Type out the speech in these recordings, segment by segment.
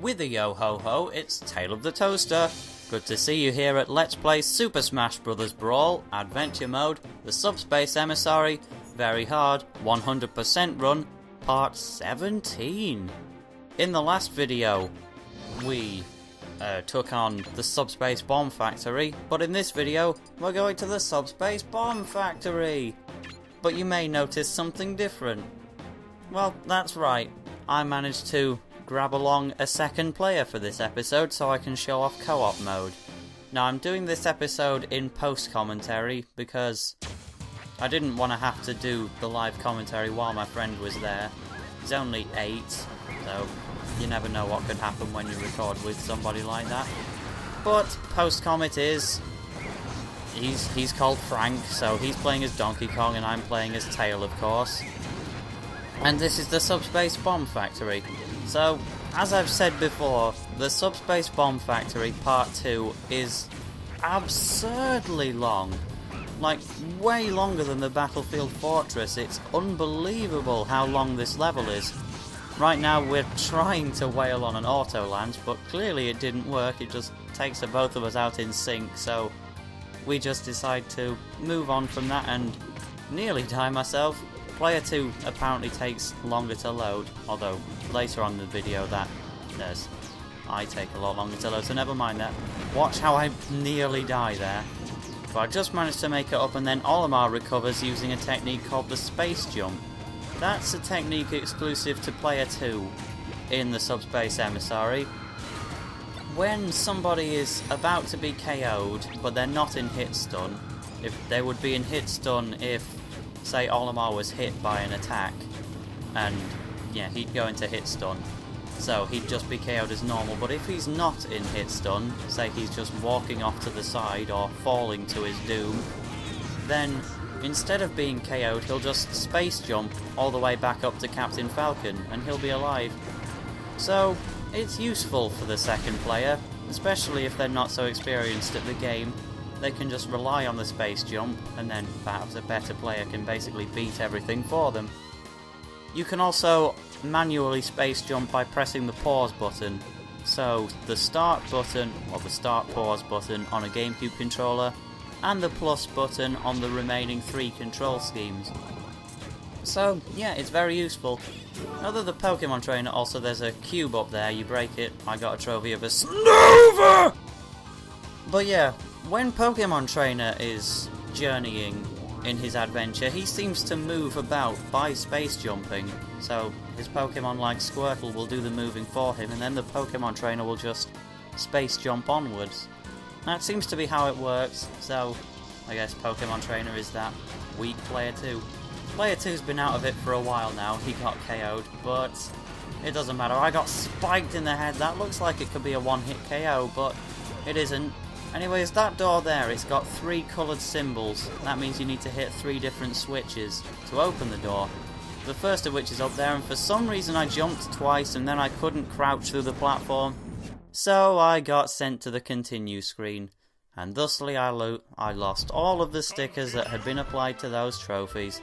with a yo-ho-ho, it's TaleOfTheToaster. Good to see you here at Let's Play Super Smash Bros. Brawl, Adventure Mode, the Subspace Emissary, Very Hard, 100% Run, Part 17. In the last video, we took on the Subspace Bomb Factory, but in this video, we're going to the Subspace Bomb Factory. But you may notice something different. Well, that's right, I managed to grab along a second player for this episode so I can show off co-op mode. Now I'm doing this episode in post-commentary because I didn't want to have to do the live commentary while my friend was there. He's only 8, so you never know what could happen when you record with somebody like that. But post-com it is. He's called Frank, so he's playing as Donkey Kong and I'm playing as Tail, of course. And this is the Subspace Bomb Factory. So, as I've said before, the Subspace Bomb Factory Part 2 is absurdly long. Like, way longer than the Battlefield Fortress. It's unbelievable how long this level is. Right now we're trying to whale on an auto lance, but clearly it didn't work. It just takes the both of us out in sync, so we just decide to move on from that and nearly die myself. Player 2 apparently takes longer to load, although later on in the video I take a lot longer to load, so never mind that. Watch how I nearly die there. But I just managed to make it up, and then Olimar recovers using a technique called the space jump. That's a technique exclusive to Player 2 in the Subspace Emissary. When somebody is about to be KO'd, but they're not in hit stun, if they would be in hit stun if, say, Olimar was hit by an attack, and yeah, he'd go into hit stun, so he'd just be KO'd as normal. But if he's not in hit stun, say he's just walking off to the side or falling to his doom, then instead of being KO'd, he'll just space jump all the way back up to Captain Falcon, and he'll be alive. So it's useful for the second player, especially if they're not so experienced at the game. They can just rely on the space jump, and then perhaps a better player can basically beat everything for them. You can also manually space jump by pressing the pause button. So the start button, or the start pause button on a GameCube controller, and the plus button on the remaining 3 control schemes. So yeah, it's very useful. Other than the Pokemon trainer, also there's a cube up there, you break it, I got a trophy of a Snova! But yeah, when Pokemon Trainer is journeying in his adventure, he seems to move about by space jumping. So his Pokemon like Squirtle will do the moving for him, and then the Pokemon Trainer will just space jump onwards. That seems to be how it works, so I guess Pokemon Trainer is that weak Player 2. Player 2's been out of it for a while now, he got KO'd, but it doesn't matter. I got spiked in the head. That looks like it could be a one-hit KO, but it isn't. Anyways, that door there, it's got 3 coloured symbols. That means you need to hit 3 different switches to open the door. The first of which is up there, and for some reason I jumped twice and then I couldn't crouch through the platform. So I got sent to the continue screen, and thusly I lost all of the stickers that had been applied to those trophies.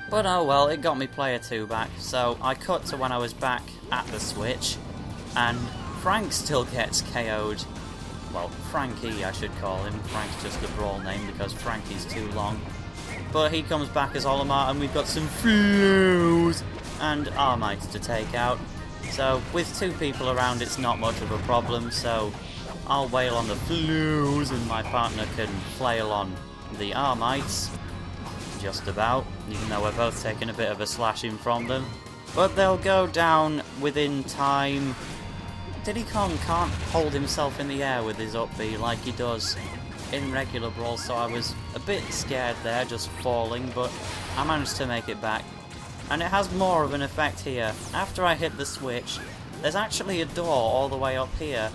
But oh well, it got me Player 2 back, so I cut to when I was back at the switch, and Frank still gets KO'd. Well, Frankie I should call him. Frank's just the Brawl name because Frankie's too long. But he comes back as Olimar, and we've got some fuse and Armites to take out. So with 2 people around it's not much of a problem, so I'll wail on the fuse and my partner can flail on the Armites. Just about, even though we're both taking a bit of a slashing from them. But they'll go down within time. Diddy Kong can't hold himself in the air with his up B like he does in regular Brawl, so I was a bit scared there, just falling, but I managed to make it back. And it has more of an effect here. After I hit the switch, there's actually a door all the way up here.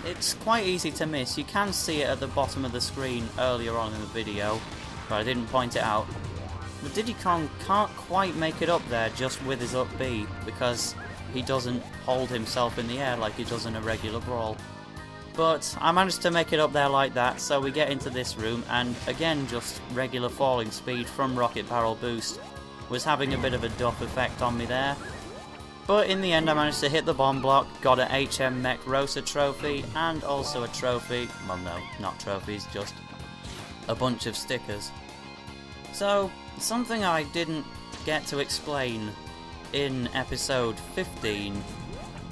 It's quite easy to miss. You can see it at the bottom of the screen earlier on in the video, but I didn't point it out. But Diddy Kong can't quite make it up there just with his up B, because he doesn't hold himself in the air like he does in a regular Brawl. But I managed to make it up there like that, so we get into this room, and again just regular falling speed from Rocket Barrel Boost was having a bit of a duff effect on me there. But in the end I managed to hit the bomb block, got an HM Mech Rosa trophy, and also a trophy, well no, not trophies, just a bunch of stickers. So, something I didn't get to explain in episode 15,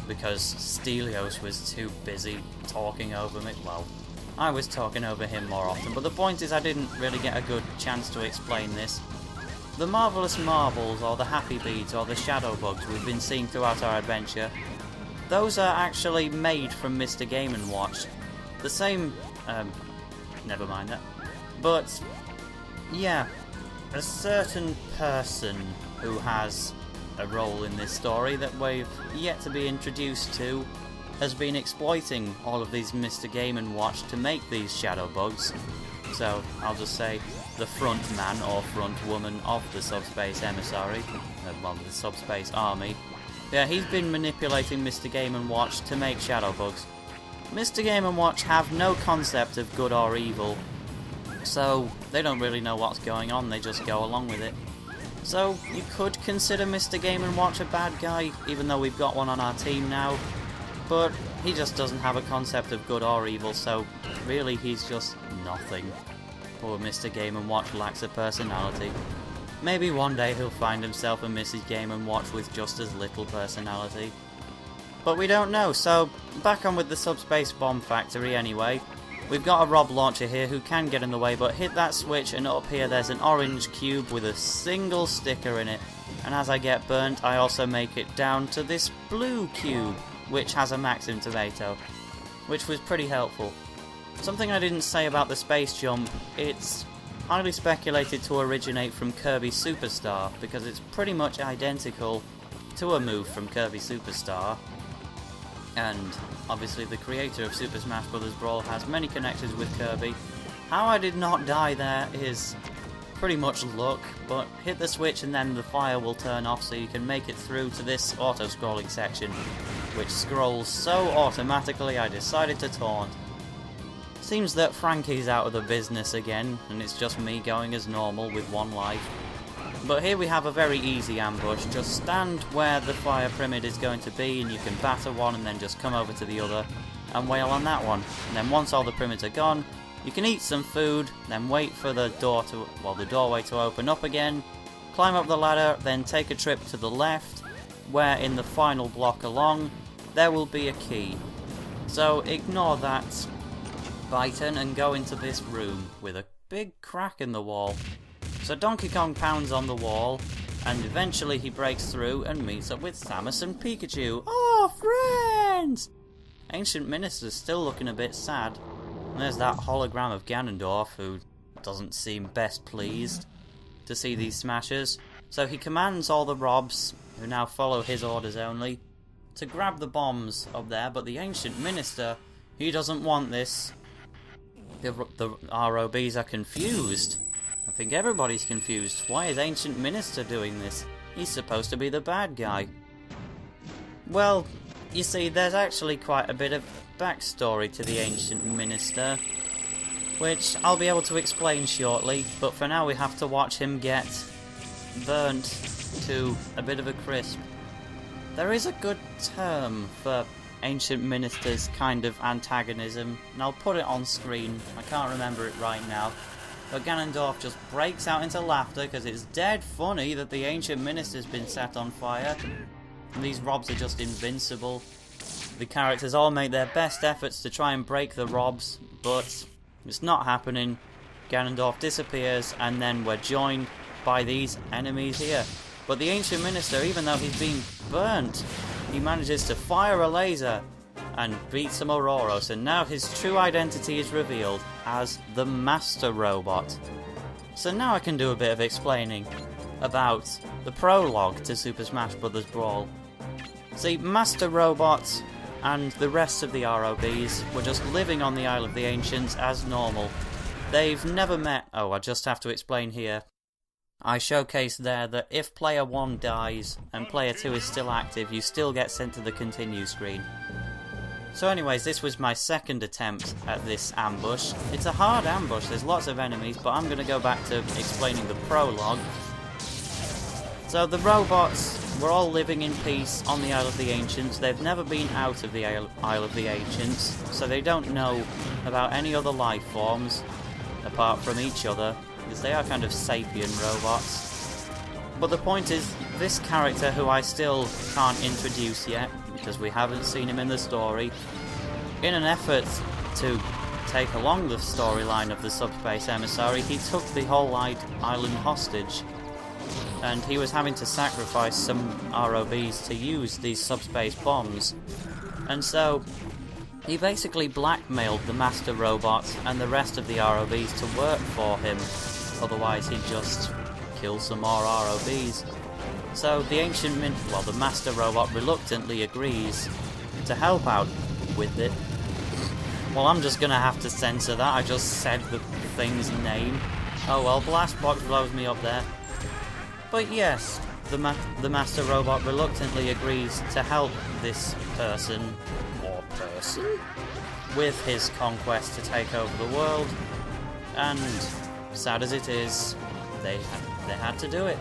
because Stelios was too busy talking over me. Well, I was talking over him more often, but the point is I didn't really get a good chance to explain this. The marvellous marbles, or the happy beads, or the shadow bugs we've been seeing throughout our adventure, those are actually made from Mr. Game & Watch. The same... never mind that. But, yeah, a certain person who has a role in this story that we've yet to be introduced to has been exploiting all of these Mr. Game & Watch to make these shadow bugs. So, I'll just say the front man or front woman of the Subspace Emissary, well, the Subspace Army. Yeah, he's been manipulating Mr. Game & Watch to make shadow bugs. Mr. Game & Watch have no concept of good or evil, so they don't really know what's going on, they just go along with it. So, you could consider Mr. Game & Watch a bad guy, even though we've got one on our team now, but he just doesn't have a concept of good or evil, so really he's just nothing. Poor Mr. Game & Watch lacks a personality. Maybe one day he'll find himself a Mrs. Game & Watch with just as little personality. But we don't know, so back on with the Subspace Bomb Factory anyway. We've got a R.O.B launcher here who can get in the way, but hit that switch and up here there's an orange cube with a single sticker in it. And as I get burnt, I also make it down to this blue cube, which has a Maxim tomato, which was pretty helpful. Something I didn't say about the space jump, it's highly speculated to originate from Kirby Superstar, because it's pretty much identical to a move from Kirby Superstar. And obviously the creator of Super Smash Bros. Brawl has many connections with Kirby. How I did not die there is pretty much luck, but hit the switch and then the fire will turn off so you can make it through to this auto-scrolling section, which scrolls so automatically I decided to taunt. Seems that Frankie's out of the business again, and it's just me going as normal with one life. But here we have a very easy ambush. Just stand where the fire pyramid is going to be and you can batter one and then just come over to the other and wail on that one. And then once all the pyramids are gone, you can eat some food, then wait for the doorway to open up again, climb up the ladder, then take a trip to the left, where in the final block along, there will be a key. So ignore that button and go into this room with a big crack in the wall. So Donkey Kong pounds on the wall, and eventually he breaks through and meets up with Samus and Pikachu. Oh, friends! Ancient Minister's still looking a bit sad. And there's that hologram of Ganondorf, who doesn't seem best pleased to see these smashers. So he commands all the R.O.Bs, who now follow his orders only, to grab the bombs up there, but the Ancient Minister, he doesn't want this. The R.O.Bs are confused. I think everybody's confused. Why is Ancient Minister doing this? He's supposed to be the bad guy. Well, you see, there's actually quite a bit of backstory to the Ancient Minister, which I'll be able to explain shortly, but for now we have to watch him get burnt to a bit of a crisp. There is a good term for Ancient Minister's kind of antagonism, and I'll put it on screen. I can't remember it right now. But Ganondorf just breaks out into laughter because it's dead funny that the Ancient Minister's been set on fire. And these R.O.Bs are just invincible. The characters all make their best efforts to try and break the R.O.Bs, but it's not happening. Ganondorf disappears, and then we're joined by these enemies here. But the Ancient Minister, even though he's been burnt, he manages to fire a laser and beat some Auroros, and now his true identity is revealed as the Master Robot. So now I can do a bit of explaining about the prologue to Super Smash Bros. Brawl. See, Master Robot and the rest of the R.O.Bs were just living on the Isle of the Ancients as normal. They've never met... Oh, I just have to explain here. I showcased there that if player 1 dies and player 2 is still active, you still get sent to the continue screen. So anyways, this was my second attempt at this ambush. It's a hard ambush, there's lots of enemies, but I'm going to go back to explaining the prologue. So the robots we're all living in peace on the Isle of the Ancients. They've never been out of the Isle of the Ancients, so they don't know about any other life forms apart from each other, because they are kind of sapient robots. But the point is, this character, who I still can't introduce yet, because we haven't seen him in the story, in an effort to take along the storyline of the Subspace Emissary, he took the whole island hostage, and he was having to sacrifice some R.O.Bs to use these subspace bombs. And so he basically blackmailed the Master Robot and the rest of the R.O.Bs to work for him, otherwise he'd just kill some more R.O.Bs. So the the Master Robot reluctantly agrees to help out with it. Well, I'm just gonna have to censor that. I just said the thing's name. Oh well, Blast Box blows me up there. But yes, the Master Robot reluctantly agrees to help this person, with his conquest to take over the world. And sad as it is, they had to do it.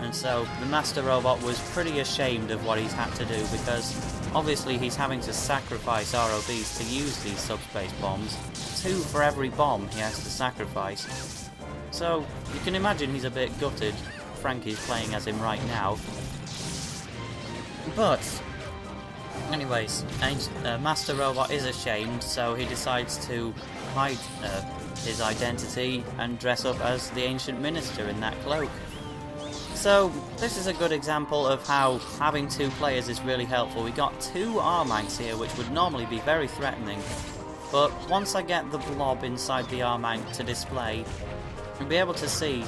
And so the Master Robot was pretty ashamed of what he's had to do, because obviously he's having to sacrifice R.O.Bs to use these subspace bombs. 2 for every bomb he has to sacrifice. So you can imagine he's a bit gutted. Frankie's playing as him right now. But anyways, Master Robot is ashamed, so he decides to hide his identity and dress up as the Ancient Minister in that cloak. So this is a good example of how having 2 players is really helpful. We got 2 R-Manks here, which would normally be very threatening, but once I get the blob inside the R-Mank to display, you'll be able to see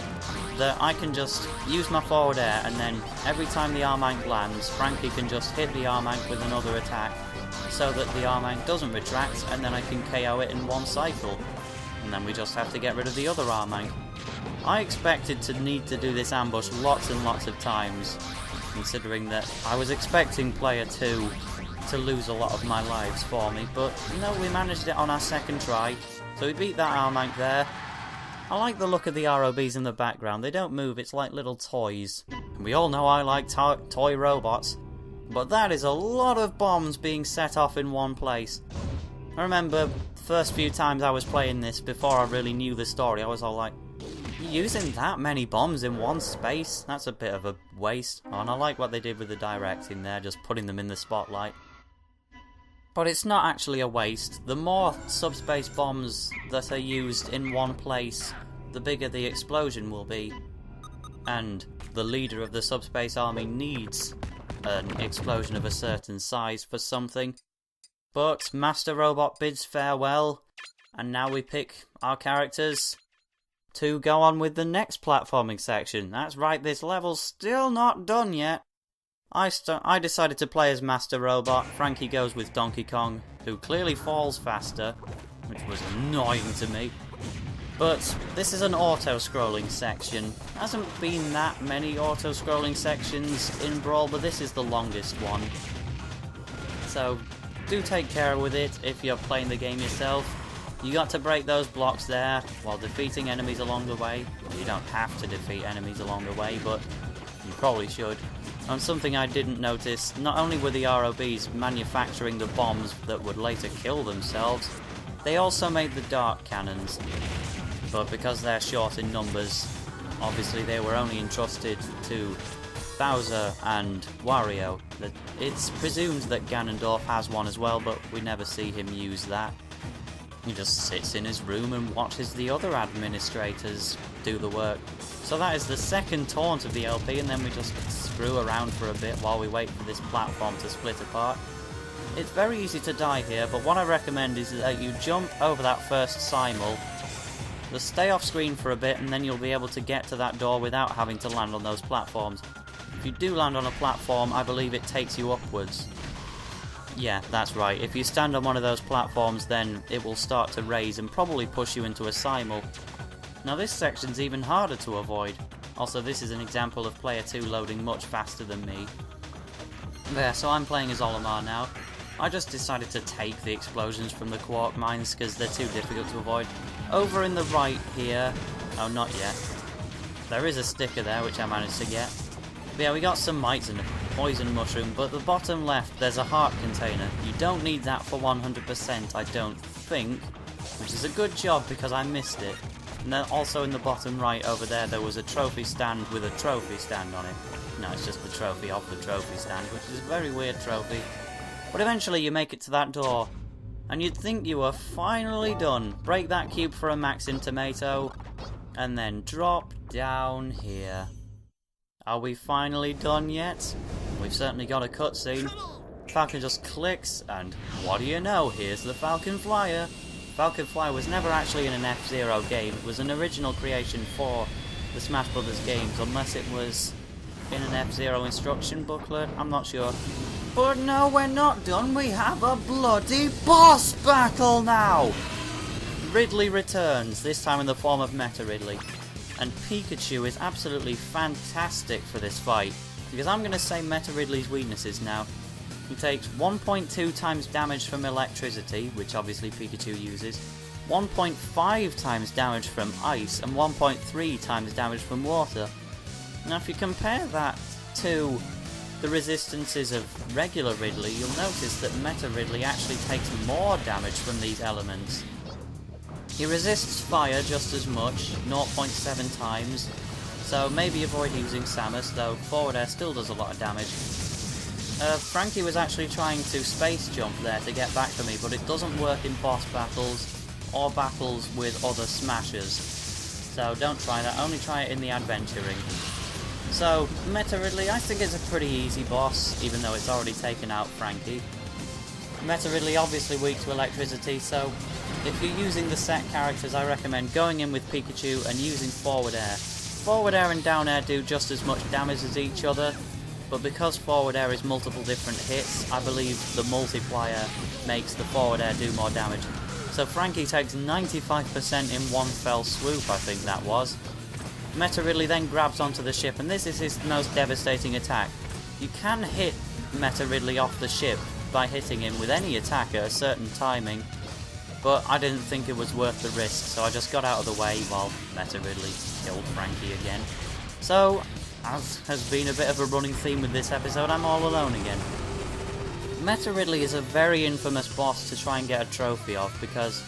that I can just use my forward air, and then every time the R-Mank lands, Frankie can just hit the R-Mank with another attack, so that the R-Mank doesn't retract, and then I can KO it in one cycle. And then we just have to get rid of the other R-Mank. I expected to need to do this ambush lots and lots of times, considering that I was expecting player 2 to lose a lot of my lives for me, but no, we managed it on our second try, so we beat that R-Mank there. I like the look of the R.O.Bs in the background. They don't move, it's like little toys. And we all know I like toy robots, but that is a lot of bombs being set off in one place. I remember the first few times I was playing this, before I really knew the story, I was all like, you're using that many bombs in one space? That's a bit of a waste. Oh, and I like what they did with the directing there, just putting them in the spotlight. But it's not actually a waste. The more subspace bombs that are used in one place, the bigger the explosion will be. And the leader of the subspace army needs an explosion of a certain size for something. But Master Robot bids farewell, and now we pick our characters to go on with the next platforming section. That's right, this level's still not done yet. I decided to play as Master Robot. Frankie goes with Donkey Kong, who clearly falls faster, which was annoying to me. But this is an auto-scrolling section. There hasn't been that many auto-scrolling sections in Brawl, but this is the longest one. So do take care with it if you're playing the game yourself. You got to break those blocks there while defeating enemies along the way. You don't have to defeat enemies along the way, but you probably should. And something I didn't notice, not only were the R.O.Bs manufacturing the bombs that would later kill themselves, they also made the dart cannons. But because they're short in numbers, obviously they were only entrusted to Bowser and Wario. It's presumed that Ganondorf has one as well, but we never see him use that. He just sits in his room and watches the other administrators do the work. So that is the second taunt of the LP, and then we just screw around for a bit while we wait for this platform to split apart. It's very easy to die here, but what I recommend is that you jump over that first simul, just stay off screen for a bit, and then you'll be able to get to that door without having to land on those platforms. If you do land on a platform, I believe it takes you upwards. Yeah, that's right. If you stand on one of those platforms, then it will start to raise and probably push you into a simul. Now this section's even harder to avoid. Also, this is an example of player 2 loading much faster than me. There, so I'm playing as Olimar now. I just decided to take the explosions from the quark mines because they're too difficult to avoid. Over in the right here... Oh, not yet. There is a sticker there which I managed to get. But yeah, we got some mites and poison mushroom, but the bottom left there's a heart container. You don't need that for 100%, I don't think, which is a good job because I missed it. And then also in the bottom right over there was a trophy stand with a trophy stand on it. No, it's just the trophy of the trophy stand, which is a very weird trophy. But eventually you make it to that door, and you'd think you were finally done. Break that cube for a maxim tomato, and then drop down here. Are we finally done yet? We've certainly got a cutscene. Falcon just clicks, and what do you know, here's the Falcon Flyer. Falcon Flyer was never actually in an F-Zero game. It was an original creation for the Smash Brothers games, unless it was in an F-Zero instruction booklet. I'm not sure. But no, we're not done. We have a bloody boss battle now! Ridley returns, this time in the form of Meta Ridley. And Pikachu is absolutely fantastic for this fight, because I'm going to say Meta Ridley's weaknesses now. He takes 1.2 times damage from electricity, which obviously Pikachu uses, 1.5 times damage from ice, and 1.3 times damage from water. Now if you compare that to the resistances of regular Ridley, you'll notice that Meta Ridley actually takes more damage from these elements. He resists fire just as much, 0.7 times, so maybe avoid using Samus, though forward air still does a lot of damage. Frankie was actually trying to space jump there to get back to me, but it doesn't work in boss battles or battles with other smashers. So don't try that, only try it in the adventure ring. So, Meta Ridley, I think is a pretty easy boss, even though it's already taken out Frankie. Meta Ridley obviously weak to electricity, so if you're using the set characters, I recommend going in with Pikachu and using forward air. Forward air and down air do just as much damage as each other, but because forward air is multiple different hits, I believe the multiplier makes the forward air do more damage. So Frankie takes 95% in one fell swoop, I think that was. Meta Ridley then grabs onto the ship, and this is his most devastating attack. You can hit Meta Ridley off the ship by hitting him with any attack at a certain timing, but I didn't think it was worth the risk, so I just got out of the way while Meta Ridley killed Frankie again. So, as has been a bit of a running theme with this episode, I'm all alone again. Meta Ridley is a very infamous boss to try and get a trophy of, because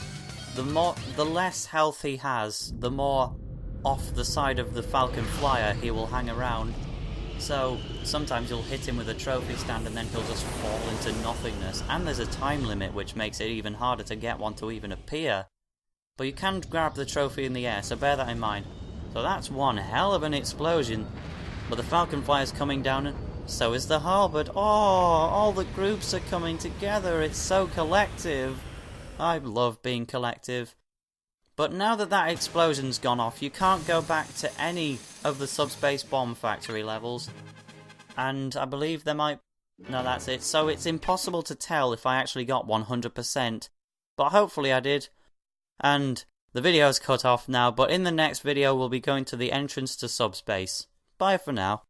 the less health he has, the more off the side of the Falcon Flyer he will hang around. So sometimes you'll hit him with a trophy stand and then he'll just fall into nothingness, and there's a time limit which makes it even harder to get one to even appear. But you can grab the trophy in the air, so bear that in mind. So that's one hell of an explosion. But the Falcon Flyer's coming down, and so is the Halberd. Oh, all the groups are coming together, it's so collective. I love being collective. But now that that explosion's gone off, you can't go back to any of the Subspace Bomb Factory levels. And I believe there might... No, that's it. So it's impossible to tell if I actually got 100%. But hopefully I did. And the video's cut off now, but in the next video we'll be going to the entrance to Subspace. Bye for now.